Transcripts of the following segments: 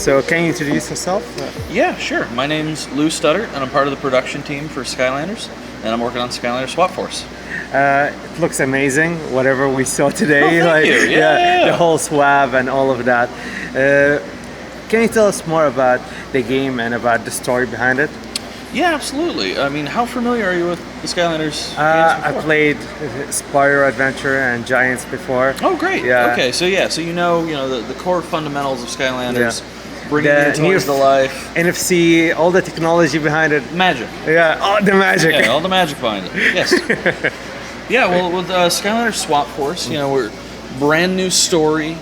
So can you introduce yourself? Yeah, sure. My name's Lou Studdert, and I'm part of the production team for Skylanders, and I'm working on Skylanders Swap Force. It looks amazing, whatever we saw today. Oh, thank you. Yeah. The whole swab and all of that. Can you tell us more about the game and about the story behind it? Yeah, absolutely. I mean, how familiar are you with the Skylanders games I before? played Spyro Adventure and Giants before. Oh, great. Yeah. Okay, so you know the core fundamentals of Skylanders, bringing The new toys to life. NFC, all the technology behind it. Magic. Yeah, oh, the magic. Yeah, all the magic behind it. Yes. Yeah, well, with Skylanders Swap Force, we're brand new story.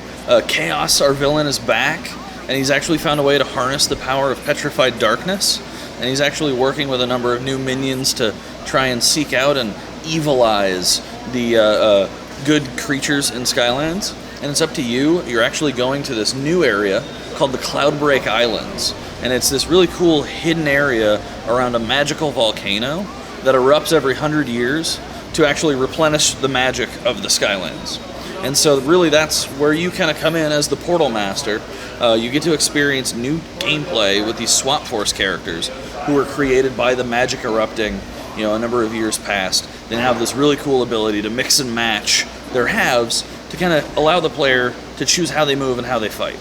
Chaos, our villain, is back, and he's actually found a way to harness the power of petrified darkness. And he's actually working with a number of new minions to try and seek out and evilize the good creatures in Skylands. And it's up to you. You're actually going to this new area called the Cloudbreak Islands. And it's this really cool hidden area around a magical volcano that erupts every 100 years to actually replenish the magic of the Skylands. And so really that's where you kind of come in as the portal master. You get to experience new gameplay with these Swap Force characters who were created by the magic erupting, a number of years past. They have this really cool ability to mix and match their halves to kind of allow the player to choose how they move and how they fight.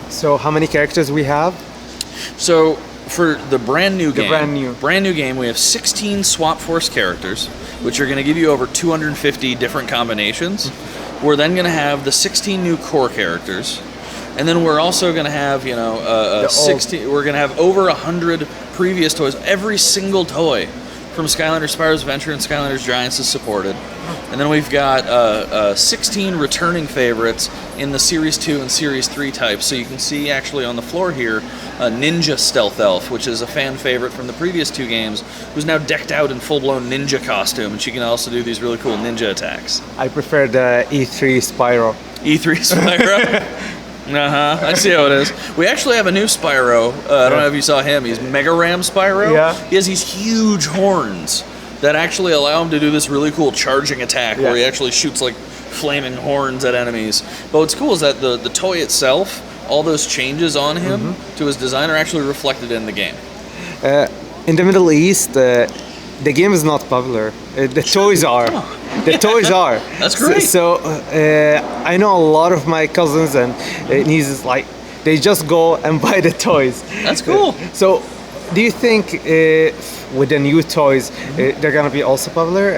So how many characters we have? So for the brand new game, we have 16 Swap Force characters, which are going to give you over 250 different combinations. We're then going to have the 16 new core characters, and then we're also going to have, 16. We're going to have over 100 previous toys. Every single toy from Skylanders Spyro's Adventure and Skylanders Giants is supported, and then we've got 16 returning favorites in the Series 2 and Series 3 types. So you can see actually on the floor here, Ninja Stealth Elf, which is a fan favorite from the previous two games, who's now decked out in full-blown ninja costume, and she can also do these really cool ninja attacks. I prefer the E3 Spyro. E3 Spyro? I see how it is. We actually have a new Spyro. I don't know if you saw him. He's Mega Ram Spyro. Yeah. He has these huge horns that actually allow him to do this really cool charging attack where he actually shoots like flaming horns at enemies. But what's cool is that the toy itself, all those changes on him to his design are actually reflected in the game. In the Middle East, the game is not popular. The toys are. The toys are. That's great. So I know a lot of my cousins and nieces, they just go and buy the toys. That's cool. So do you think with the new toys, they're going to be also popular,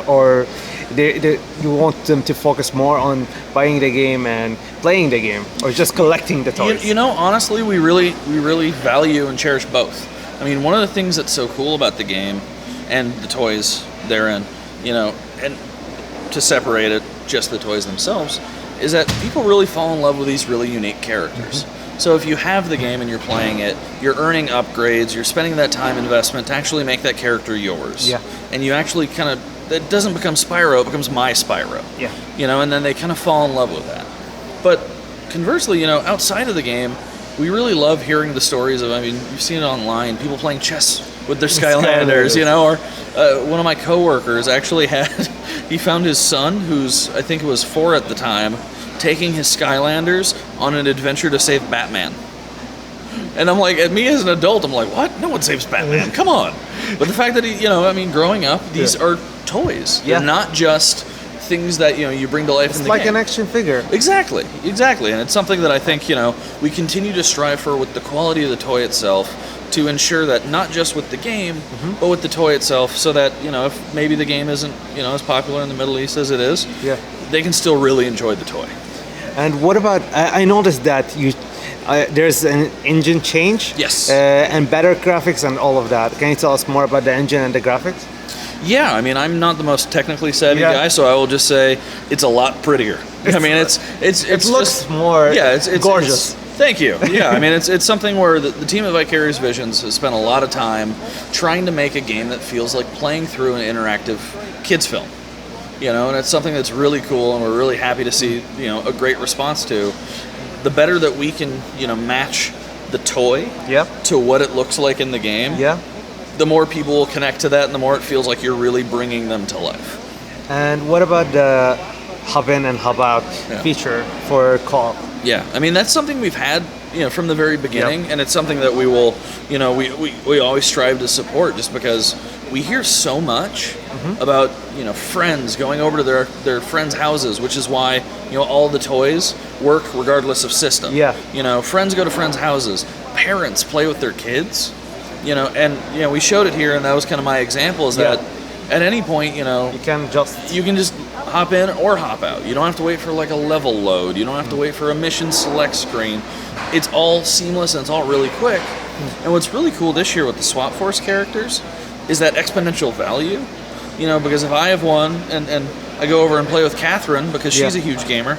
or you want them to focus more on buying the game and playing the game, or just collecting the toys? Honestly, we really value and cherish both. I mean, one of the things that's so cool about the game and the toys therein, and to separate it, just the toys themselves, is that people really fall in love with these really unique characters. So if you have the game and you're playing it, you're earning upgrades, you're spending that time investment to actually make that character yours. Yeah. And you actually it doesn't become Spyro, it becomes my Spyro. Yeah. And then they kind of fall in love with that. But conversely, outside of the game, we really love hearing the stories of, you've seen it online, people playing chess with their Skylanders, or one of my coworkers actually he found his son, who's, I think it was 4 at the time, taking his Skylanders on an adventure to save Batman. And I'm like, me as an adult, I'm like, what? No one saves Batman, come on. But the fact that growing up, these are toys. They're not just things that you bring to life in the game. It's like an action figure. Exactly, and it's something that I think we continue to strive for with the quality of the toy itself, to ensure that not just with the game, but with the toy itself, so that if maybe the game isn't as popular in the Middle East as it is, they can still really enjoy the toy. And what about? I noticed that there's an engine change. Yes. And better graphics and all of that. Can you tell us more about the engine and the graphics? Yeah, I'm not the most technically savvy guy, so I will just say it's a lot prettier. It looks more gorgeous. Thank you. Yeah, it's something where the team at Vicarious Visions has spent a lot of time trying to make a game that feels like playing through an interactive kids film. And it's something that's really cool, and we're really happy to see, a great response to. The better that we can, match the toy to what it looks like in the game, the more people will connect to that, and the more it feels like you're really bringing them to life. And what about the hub in and hub out feature for co-op? Yeah, that's something we've had, from the very beginning, and it's something that we will, we always strive to support, just because we hear so much about friends going over to their friends' houses, which is why all the toys work regardless of system. Yeah. Friends go to friends' houses, parents play with their kids, and we showed it here, and that was kind of my example, is that at any point, you can just hop in or hop out. You don't have to wait for like a level load. You don't have to wait for a mission select screen. It's all seamless and it's all really quick. And what's really cool this year with the Swap Force characters is that exponential value. Because if I have one and I go over and play with Catherine because she's a huge gamer,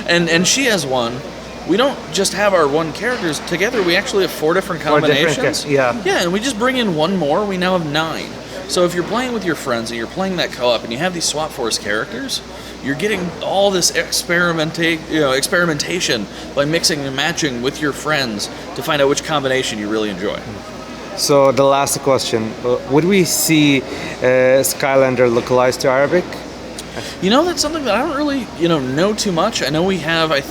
and she has one, we don't just have our one characters together. We actually have 4 different combinations. Yeah, and we just bring in one more. We now have 9. So if you're playing with your friends and you're playing that co-op and you have these Swap Force characters, you're getting all this experimentation by mixing and matching with your friends to find out which combination you really enjoy. So the last question, would we see Skylander localized to Arabic? That's something that I don't really, know too much. I know we have, I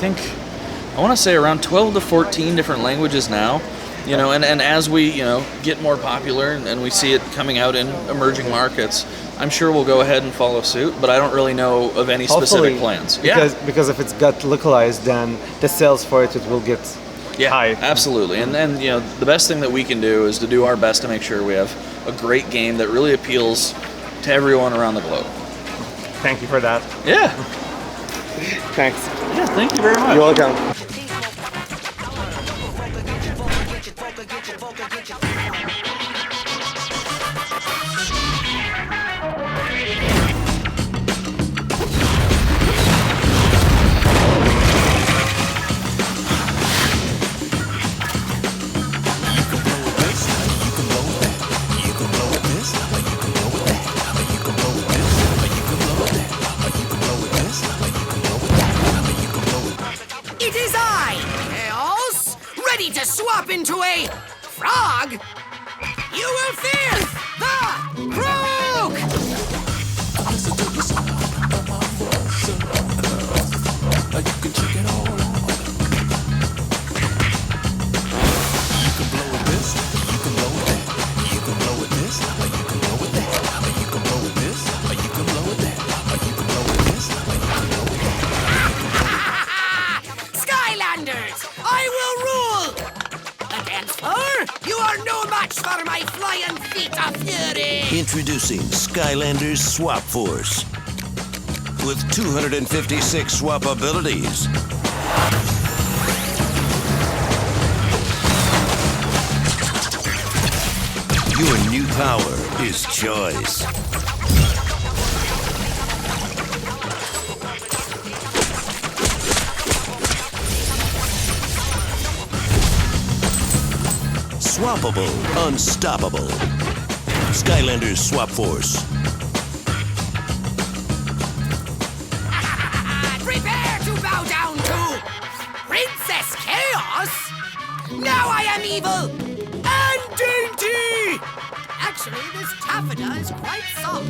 want to say around 12 to 14 different languages now. And as we, get more popular and we see it coming out in emerging markets, I'm sure we'll go ahead and follow suit, but I don't really know of any specific plans. Because if it's got localized, then the sales for it will get high. Absolutely. And then, the best thing that we can do is to do our best to make sure we have a great game that really appeals to everyone around the globe. Thank you for that. Yeah. Thanks. Yeah, thank you very much. You're welcome. It is I, Chaos, ready to swap into a frog. You will fear the croak! Skylanders, I will rule! Against her, you are no match for my flying feet of fury! Introducing Skylanders Swap Force. With 256 swap abilities. Your new power is choice. Swappable, unstoppable. Skylanders Swap Force. Prepare to bow down to Princess Chaos! Now I am evil and dainty! Actually, this taffeta is quite soft.